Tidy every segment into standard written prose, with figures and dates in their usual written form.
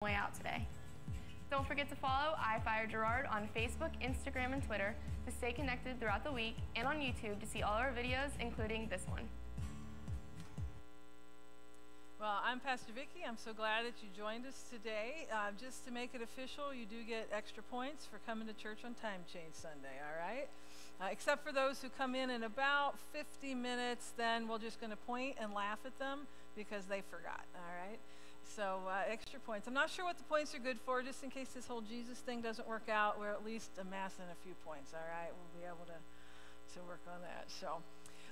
way out today. Don't forget to follow iFireGerard on Facebook, Instagram, and Twitter to stay connected throughout the week, and on YouTube to see all our videos, including this one. Well, I'm Pastor Vicky. I'm so glad that you joined us today. Just to make it official, you do get extra points for coming to church on Time Change Sunday, all right? Except for those who come in about 50 minutes, then we're just going to point and laugh at them because they forgot, all right? So extra points. I'm not sure what the points are good for, just in case this whole Jesus thing doesn't work out. We're at least amassing a few points, all right? We'll be able to work on that. So,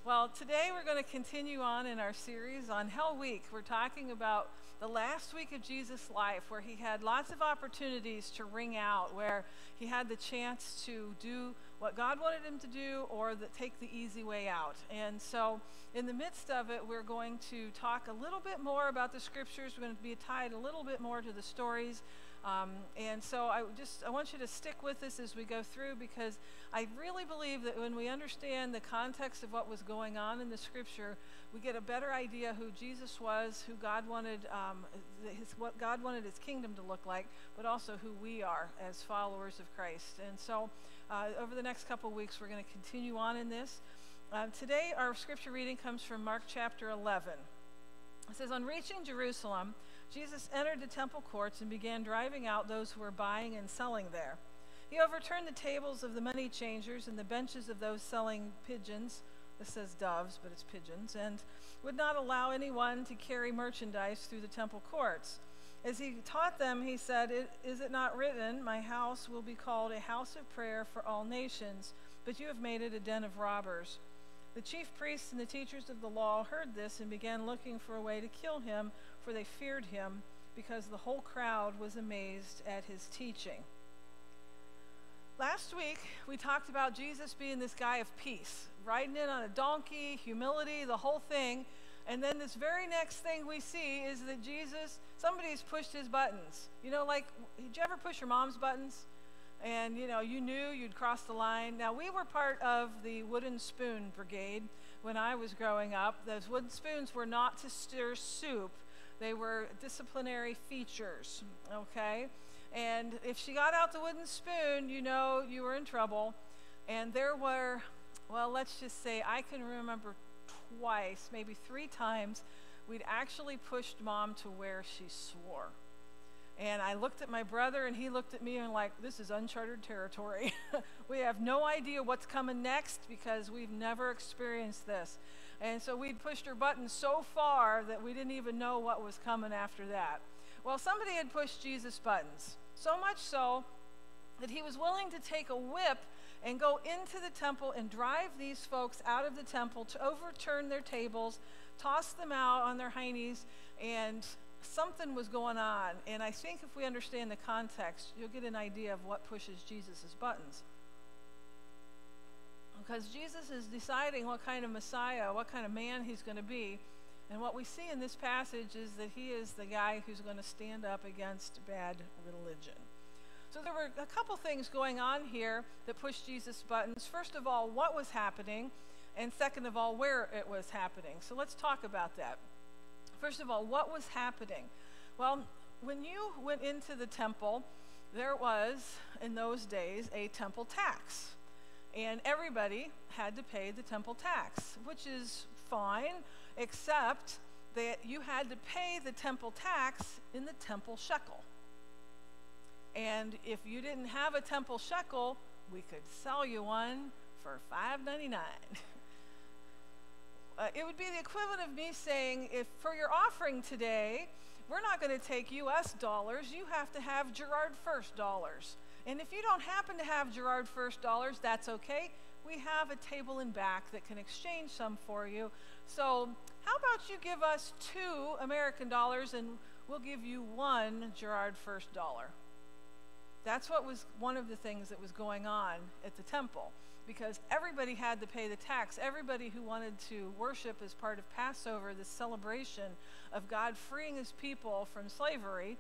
well, today we're going to continue on in our series on Hell Week. We're talking about the last week of Jesus' life, where he had lots of opportunities to ring out, where he had the chance to do what God wanted him to do or take the easy way out. And so in the midst of it, we're going to talk a little bit more about the scriptures. We're going to be tied a little bit more to the stories. And so I want you to stick with us as we go through, because I really believe that when we understand the context of what was going on in the scripture, we get a better idea who Jesus was, who God wanted, what God wanted his kingdom to look like, but also who we are as followers of Christ. And so over the next couple weeks, we're going to continue on in this. Today, our scripture reading comes from Mark chapter 11. It says, "On reaching Jerusalem, Jesus entered the temple courts and began driving out those who were buying and selling there. He overturned the tables of the money changers and the benches of those selling pigeons," this says doves, but it's pigeons, "and would not allow anyone to carry merchandise through the temple courts. As he taught them, he said, Is it not written, 'My house will be called a house of prayer for all nations,' but you have made it a den of robbers." The chief priests and the teachers of the law heard this and began looking for a way to kill him, for they feared him, because the whole crowd was amazed at his teaching. Last week, we talked about Jesus being this guy of peace, riding in on a donkey, humility, the whole thing. And then this very next thing we see is that somebody's pushed his buttons. You know, like, did you ever push your mom's buttons? And, you knew you'd cross the line. Now, we were part of the wooden spoon brigade when I was growing up. Those wooden spoons were not to stir soup. They were disciplinary features, okay? And if she got out the wooden spoon, you were in trouble. And there were, well, let's just say I can remember twice, maybe 3 times, we'd actually pushed Mom to where she swore. And I looked at my brother, and he looked at me and like, this is uncharted territory. We have no idea what's coming next because we've never experienced this. And so we'd pushed her buttons so far that we didn't even know what was coming after that. Well, somebody had pushed Jesus' buttons, so much so that he was willing to take a whip and go into the temple and drive these folks out of the temple, to overturn their tables, toss them out on their heinies, and something was going on. And I think if we understand the context, you'll get an idea of what pushes Jesus' buttons. Because Jesus is deciding what kind of Messiah, what kind of man he's going to be. And what we see in this passage is that he is the guy who's going to stand up against bad religion. So there were a couple things going on here that pushed Jesus' buttons. First of all, what was happening, and second of all, where it was happening. So let's talk about that. First of all, what was happening? Well, when you went into the temple, there was, in those days, a temple tax. And everybody had to pay the temple tax, which is fine, except that you had to pay the temple tax in the temple shekel. And if you didn't have a temple shekel, we could sell you one for $5.99. It would be the equivalent of me saying, if for your offering today, we're not going to take US dollars, you have to have Gerard First dollars. And if you don't happen to have Gerard First dollars, that's okay. We have a table in back that can exchange some for you. So how about you give us 2 American dollars and we'll give you 1 Gerard First dollar. That's what was one of the things that was going on at the temple, because everybody had to pay the tax. Everybody who wanted to worship as part of Passover, this celebration of God freeing his people from slavery,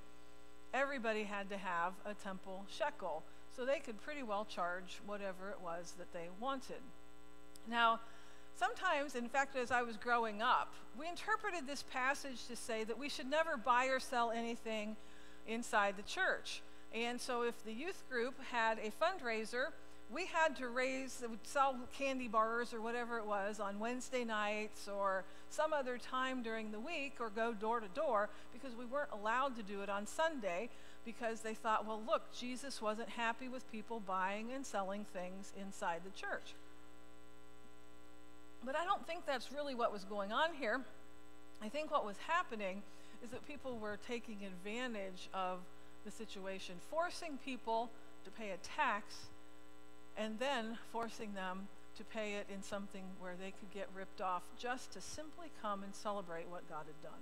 everybody had to have a temple shekel. So they could pretty well charge whatever it was that they wanted. Now, sometimes, in fact, as I was growing up, we interpreted this passage to say that we should never buy or sell anything inside the church. And so if the youth group had a fundraiser, we had to sell candy bars or whatever it was on Wednesday nights or some other time during the week, or go door to door, because we weren't allowed to do it on Sunday, because they thought, well, look, Jesus wasn't happy with people buying and selling things inside the church. But I don't think that's really what was going on here. I think what was happening is that people were taking advantage of the situation, forcing people to pay a tax and then forcing them to pay it in something where they could get ripped off, just to simply come and celebrate what God had done.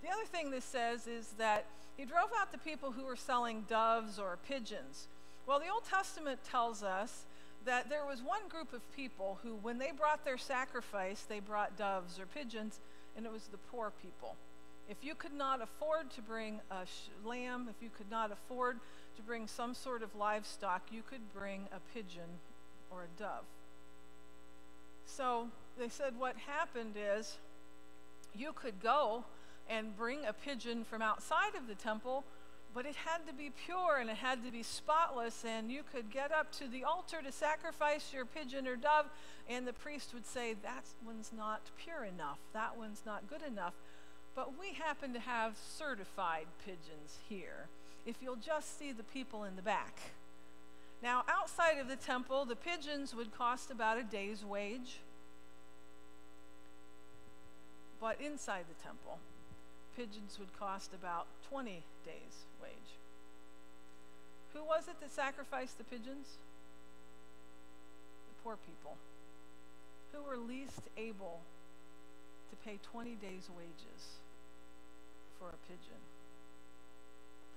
The other thing this says is that he drove out the people who were selling doves or pigeons. Well, the Old Testament tells us that there was one group of people who, when they brought their sacrifice, they brought doves or pigeons, and it was the poor people. If you could not afford to bring a lamb, if you could not afford to bring some sort of livestock, you could bring a pigeon or a dove. So they said what happened is you could go and bring a pigeon from outside of the temple, but it had to be pure and it had to be spotless, and you could get up to the altar to sacrifice your pigeon or dove, and the priest would say, that one's not pure enough, that one's not good enough. But we happen to have certified pigeons here, if you'll just see the people in the back. Now, outside of the temple, the pigeons would cost about a day's wage. But inside the temple, pigeons would cost about 20 days' wage. Who was it that sacrificed the pigeons? The poor people, who were least able to pay 20 days' wages for a pigeon.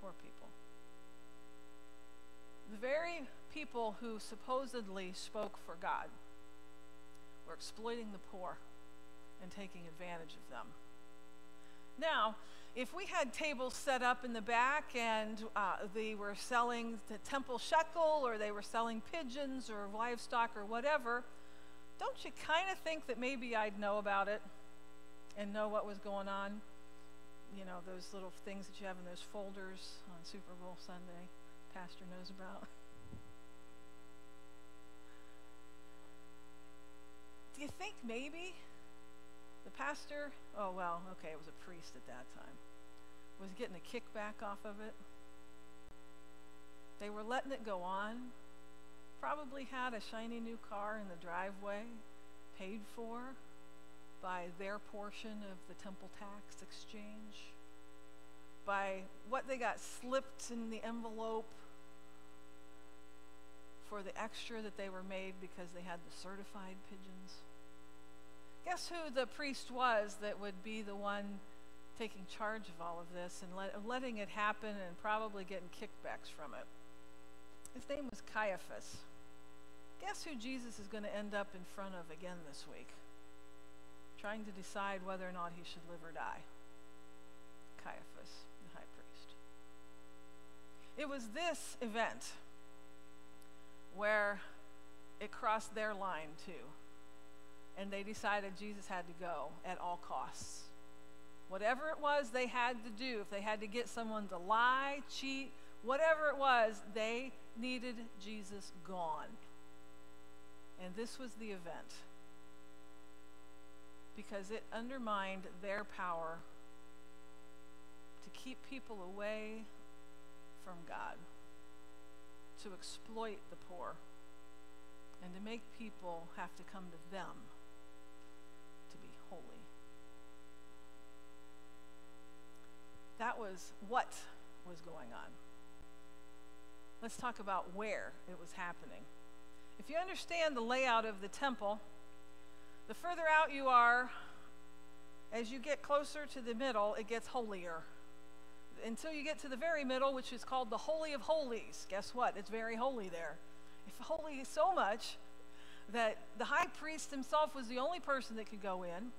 Poor people. The very people who supposedly spoke for God were exploiting the poor and taking advantage of them. Now, if we had tables set up in the back and they were selling the temple shekel, or they were selling pigeons or livestock or whatever, don't you kind of think that maybe I'd know about it and know what was going on? You know, those little things that you have in those folders on Super Bowl Sunday, Pastor knows about. Do you think maybe the pastor, oh well, okay, it was a priest at that time, was getting a kickback off of it? They were letting it go on, probably had a shiny new car in the driveway, paid for by their portion of the temple tax exchange, by what they got slipped in the envelope for the extra that they were made because they had the certified pigeons. Guess who the priest was that would be the one taking charge of all of this and letting it happen and probably getting kickbacks from it? His name was Caiaphas. Guess who Jesus is going to end up in front of again this week, trying to decide whether or not he should live or die? Caiaphas, the high priest. It was this event where it crossed their line too, and they decided Jesus had to go at all costs. Whatever it was they had to do, if they had to get someone to lie, cheat, whatever it was, they needed Jesus gone. And this was the event, because it undermined their power to keep people away from God, to exploit the poor, and to make people have to come to them to be holy. That was what was going on. Let's talk about where it was happening. If you understand the layout of the temple, the further out you are, as you get closer to the middle, it gets holier. Until you get to the very middle, which is called the Holy of Holies. Guess what? It's very holy there. It's holy so much that the high priest himself was the only person that could go in,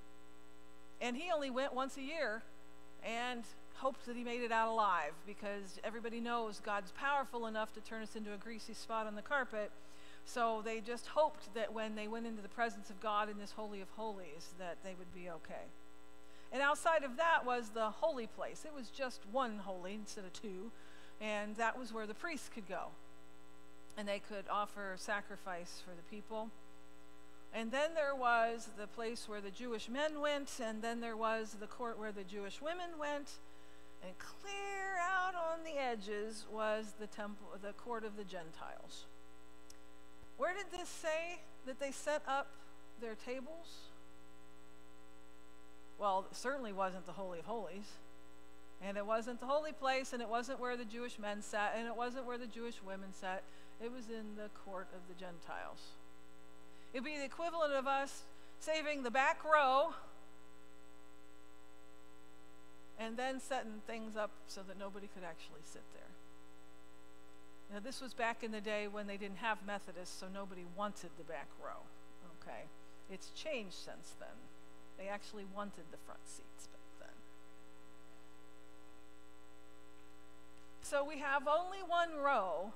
and he only went once a year and hoped that he made it out alive, because everybody knows God's powerful enough to turn us into a greasy spot on the carpet. So they just hoped that when they went into the presence of God in this Holy of Holies that they would be okay. And outside of that was the holy place. It was just one holy instead of two, and that was where the priests could go. And they could offer sacrifice for the people. And then there was the place where the Jewish men went, and then there was the court where the Jewish women went, and clear out on the edges was the temple, the court of the Gentiles. Where did this say that they set up their tables? Well, it certainly wasn't the Holy of Holies, and it wasn't the holy place, and it wasn't where the Jewish men sat, and it wasn't where the Jewish women sat. It was in the court of the Gentiles. It'd be the equivalent of us saving the back row and then setting things up so that nobody could actually sit there. Now, this was back in the day when they didn't have Methodists, so nobody wanted the back row, okay? It's changed since then. They actually wanted the front seats back then. So we have only one row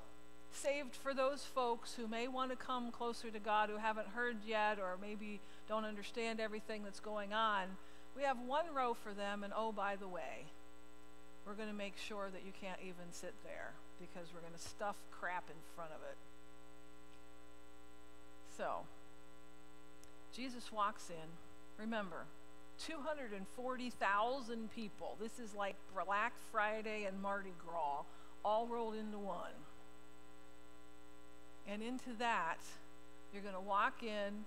saved for those folks who may want to come closer to God, who haven't heard yet, or maybe don't understand everything that's going on. We have one row for them, and oh, by the way, we're going to make sure that you can't even sit there, because we're going to stuff crap in front of it. So, Jesus walks in. Remember, 240,000 people. This is like Black Friday and Mardi Gras all rolled into one. And into that, you're going to walk in,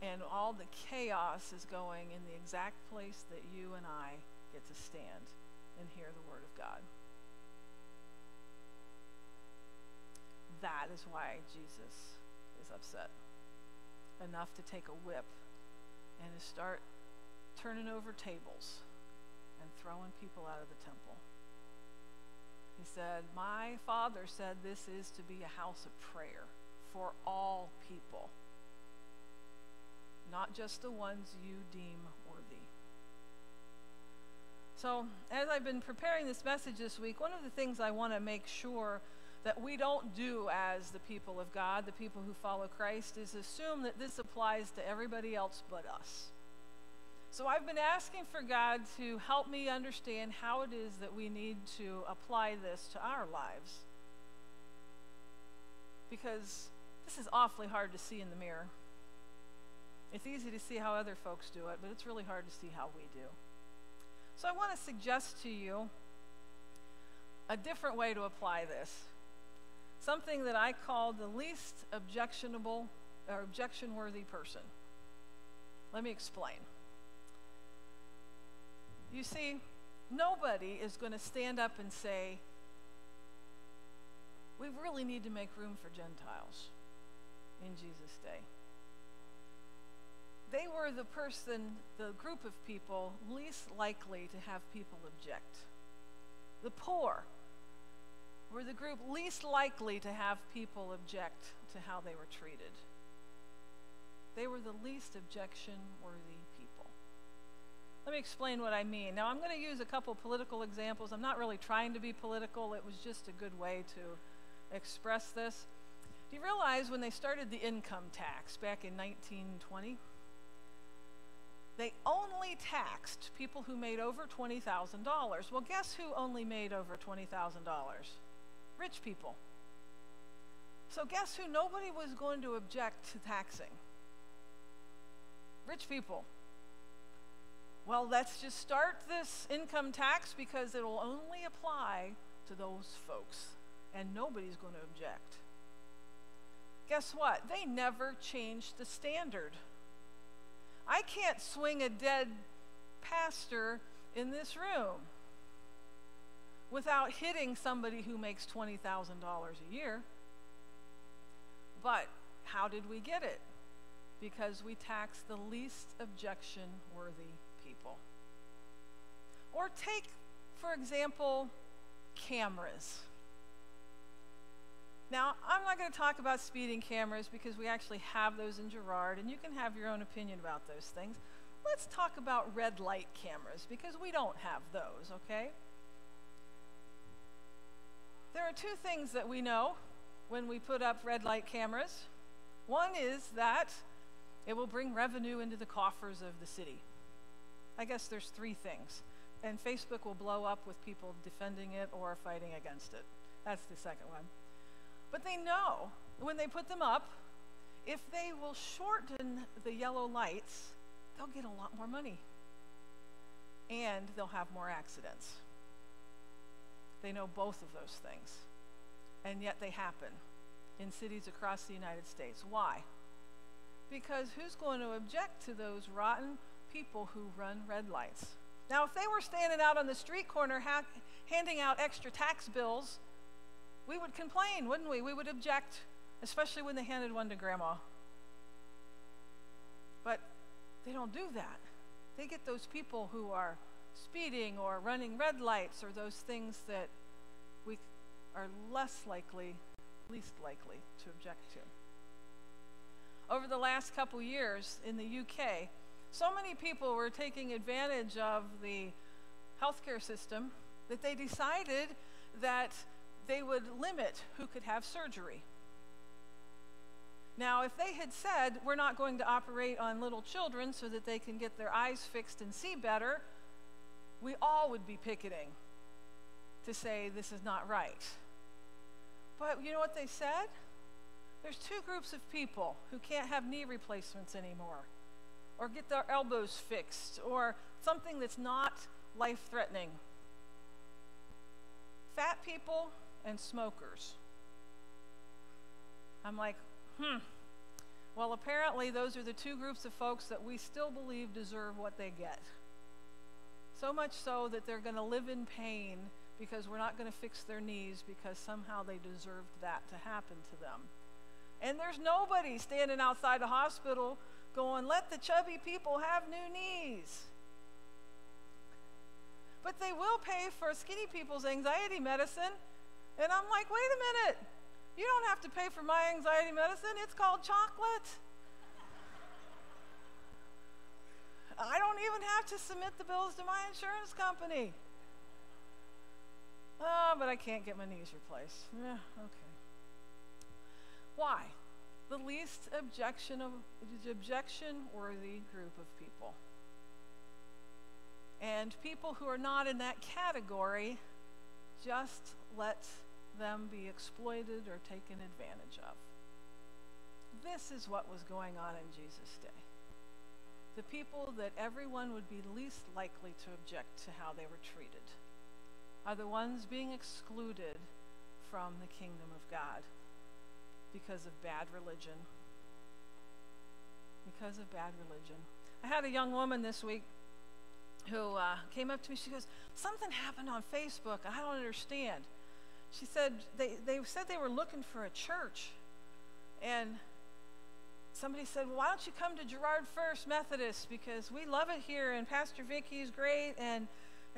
and all the chaos is going in the exact place that you and I get to stand and hear the Word of God. That is why Jesus is upset enough to take a whip and to start turning over tables and throwing people out of the temple. He said, my Father said this is to be a house of prayer for all people, not just the ones you deem worthy. So, as I've been preparing this message this week, one of the things I want to make sure that we don't do as the people of God, the people who follow Christ, is assume that this applies to everybody else but us. So I've been asking for God to help me understand how it is that we need to apply this to our lives. Because this is awfully hard to see in the mirror. It's easy to see how other folks do it, but it's really hard to see how we do. So I want to suggest to you a different way to apply this. Something that I call the least objectionable or objection-worthy person. Let me explain. You see, nobody is going to stand up and say, we really need to make room for Gentiles in Jesus' day. They were the group of people least likely to have people object. The poor were the group least likely to have people object to how they were treated. They were the least objection-worthy people. Let me explain what I mean. Now, I'm going to use a couple political examples. I'm not really trying to be political. It was just a good way to express this. Do you realize when they started the income tax back in 1920, they only taxed people who made over $20,000. Well, guess who only made over $20,000? Rich people. So guess who nobody was going to object to taxing? Rich people. Well, let's just start this income tax because it will only apply to those folks, and nobody's going to object. Guess what? They never changed the standard. I can't swing a dead pastor in this room without hitting somebody who makes $20,000 a year. But how did we get it? Because we tax the least objection-worthy people. Or take, for example, cameras. Now, I'm not going to talk about speeding cameras because we actually have those in Girard, and you can have your own opinion about those things. Let's talk about red light cameras because we don't have those, okay? There are two things that we know when we put up red light cameras. One is that it will bring revenue into the coffers of the city. I guess there's three things. And Facebook will blow up with people defending it or fighting against it. That's the second one. But they know when they put them up, if they will shorten the yellow lights, they'll get a lot more money. And they'll have more accidents. They know both of those things. And yet they happen in cities across the United States. Why? Because who's going to object to those rotten people who run red lights? Now, if they were standing out on the street corner handing out extra tax bills, we would complain, wouldn't we? We would object, especially when they handed one to Grandma. But they don't do that. They get those people who are speeding or running red lights or those things that we are least likely to object to. Over the last couple years in the UK, so many people were taking advantage of the healthcare system that they decided that they would limit who could have surgery. Now, if they had said, we're not going to operate on little children so that they can get their eyes fixed and see better, we all would be picketing to say this is not right. But you know what they said? There's two groups of people who can't have knee replacements anymore, or get their elbows fixed, or something that's not life-threatening. Fat people and smokers. I'm like, well, apparently those are the two groups of folks that we still believe deserve what they get. So much so that they're going to live in pain because we're not going to fix their knees because somehow they deserved that to happen to them. And there's nobody standing outside a hospital going, let the chubby people have new knees. But they will pay for skinny people's anxiety medicine. And I'm like, wait a minute. You don't have to pay for my anxiety medicine. It's called chocolate. I don't even have to submit the bills to my insurance company. Oh, but I can't get my knees replaced. Yeah, okay. Why? The least objection-worthy group of people. And people who are not in that category, just let them be exploited or taken advantage of. This is what was going on in Jesus' day. The people that everyone would be least likely to object to how they were treated are the ones being excluded from the kingdom of God because of bad religion. Because of bad religion. I had a young woman this week who came up to me. She goes, something happened on Facebook. I don't understand. She said they said they were looking for a church. And somebody said, well, why don't you come to Girard First Methodist, because we love it here and Pastor Vicky is great. And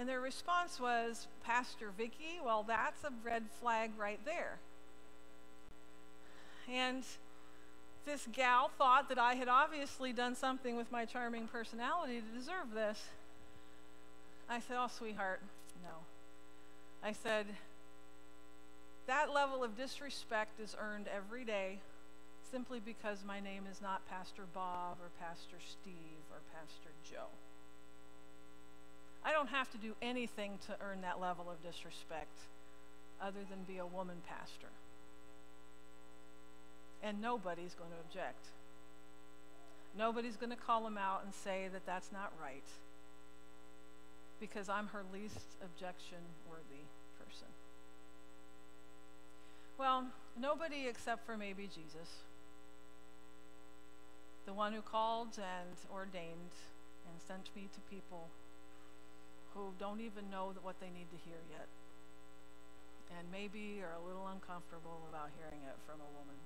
their response was, Pastor Vicky? Well, that's a red flag right there. And this gal thought that I had obviously done something with my charming personality to deserve this. I said, oh, sweetheart, no. I said, that level of disrespect is earned every day simply because my name is not Pastor Bob or Pastor Steve or Pastor Joe. I don't have to do anything to earn that level of disrespect other than be a woman pastor. And nobody's going to object. Nobody's going to call them out and say that that's not right, because I'm her least objection-worthy person. Well, nobody except for maybe Jesus, the one who called and ordained and sent me to people who don't even know what they need to hear yet, and maybe are a little uncomfortable about hearing it from a woman.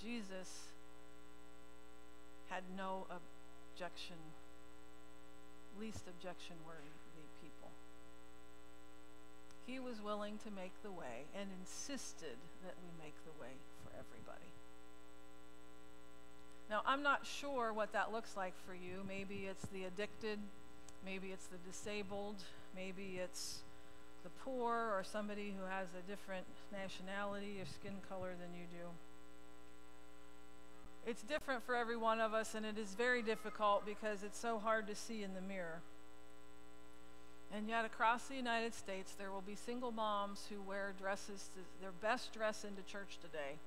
Jesus had no objection, least objection-worthy people. He was willing to make the way and insisted that we make the way for everybody. Now, I'm not sure what that looks like for you. Maybe it's the addicted, maybe it's the disabled, maybe it's the poor or somebody who has a different nationality or skin color than you do. It's different for every one of us, and it is very difficult because it's so hard to see in the mirror. And yet across the United States, there will be single moms who wear dresses, their best dress into church today,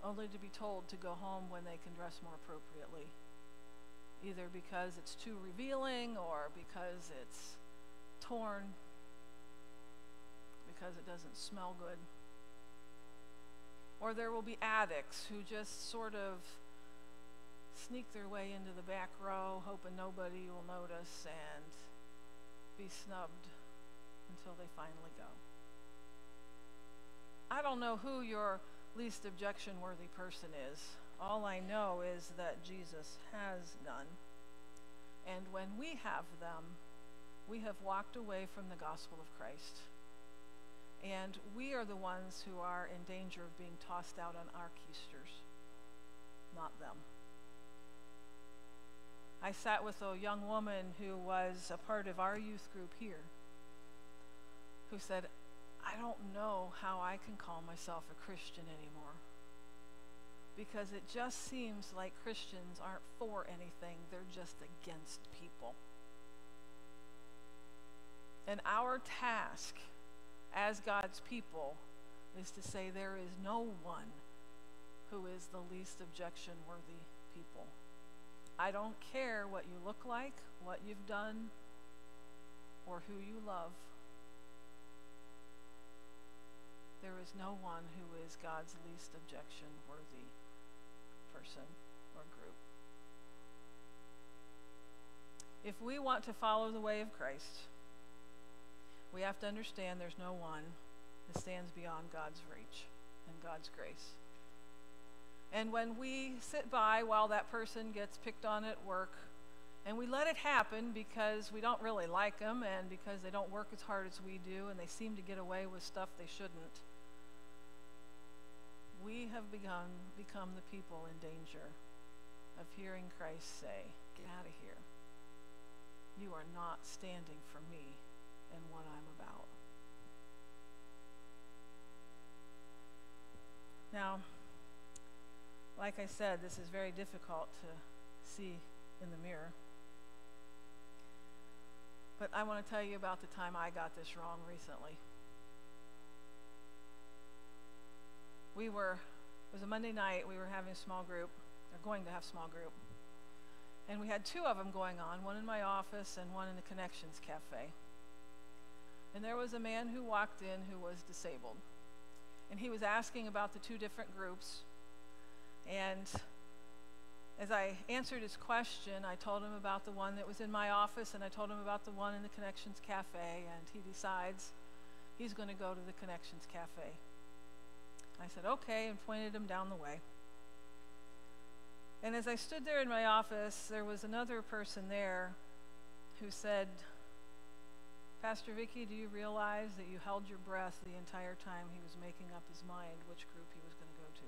only to be told to go home when they can dress more appropriately, either because it's too revealing or because it's torn, because it doesn't smell good. Or there will be addicts who just sort of sneak their way into the back row, hoping nobody will notice, and be snubbed until they finally go. I don't know who your least objection-worthy person is. All I know is that Jesus has none. And when we have them, we have walked away from the gospel of Christ. And we are the ones who are in danger of being tossed out on our keisters, not them. I sat with a young woman who was a part of our youth group here, who said, I don't know how I can call myself a Christian anymore, because it just seems like Christians aren't for anything, they're just against people. And our task as God's people is to say there is no one who is the least objection-worthy people. I don't care what you look like, what you've done, or who you love. There is no one who is God's least objection-worthy person or group. If we want to follow the way of Christ, we have to understand there's no one that stands beyond God's reach and God's grace. And when we sit by while that person gets picked on at work, and we let it happen because we don't really like them and because they don't work as hard as we do and they seem to get away with stuff they shouldn't, we have become the people in danger of hearing Christ say, get out of here. You are not standing for me and what I'm about. Now, like I said, this is very difficult to see in the mirror. But I want to tell you about the time I got this wrong recently. It was a Monday night, we were having a small group, or going to have small group. And we had two of them going on, one in my office and one in the Connections Cafe. And there was a man who walked in who was disabled. And he was asking about the two different groups. And as I answered his question, I told him about the one that was in my office, and I told him about the one in the Connections Cafe, and he decides he's going to go to the Connections Cafe. I said, okay, and pointed him down the way. And as I stood there in my office, there was another person there who said, Pastor Vicky, do you realize that you held your breath the entire time he was making up his mind which group he was going to go to?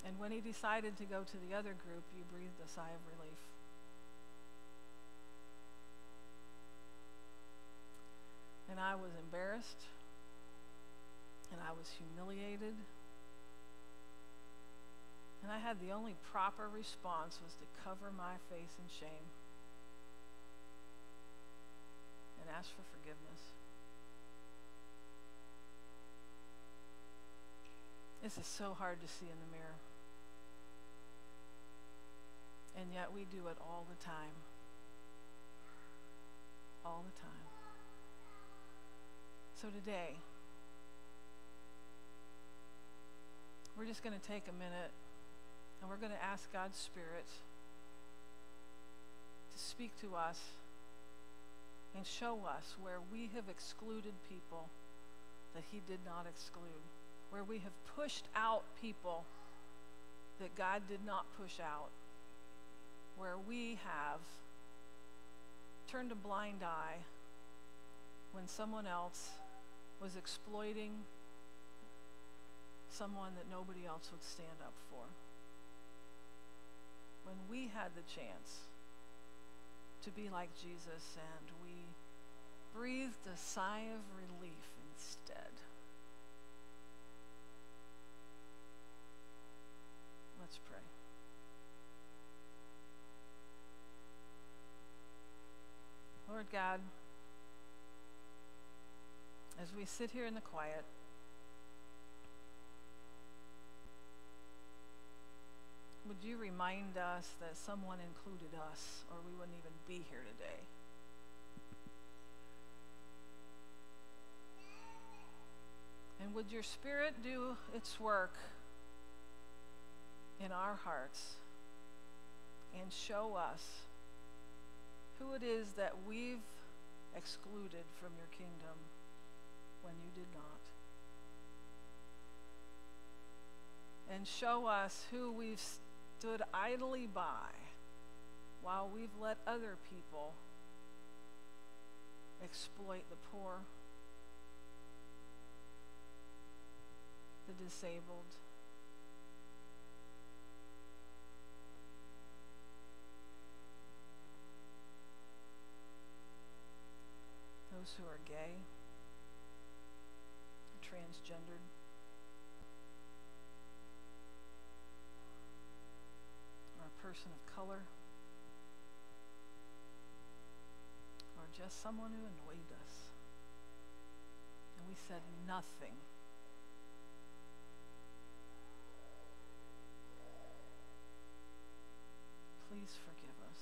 And when he decided to go to the other group, you breathed a sigh of relief. And I was embarrassed, and I was humiliated, and I had the only proper response was to cover my face in shame and ask for forgiveness. This is so hard to see in the mirror. And yet we do it all the time. All the time. So today, we're just going to take a minute and we're going to ask God's Spirit to speak to us and show us where we have excluded people that He did not exclude, where we have pushed out people that God did not push out, where we have turned a blind eye when someone else was exploiting someone that nobody else would stand up for. When we had the chance to be like Jesus and we breathed a sigh of relief instead. Lord God, as we sit here in the quiet, would you remind us that someone included us, or we wouldn't even be here today? And would your Spirit do its work in our hearts and show us who it is that we've excluded from your kingdom when you did not? And show us who we've stood idly by while we've let other people exploit the poor, the disabled, those who are gay, transgendered, or a person of color, or just someone who annoyed us, and we said nothing. Please forgive us.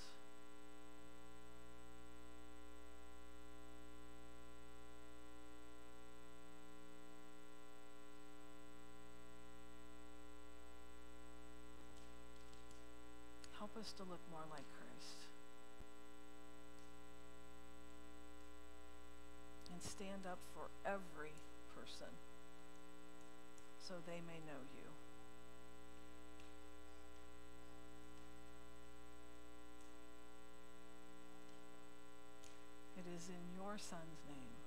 Help us to look more like Christ and stand up for every person so they may know you. It is in your Son's name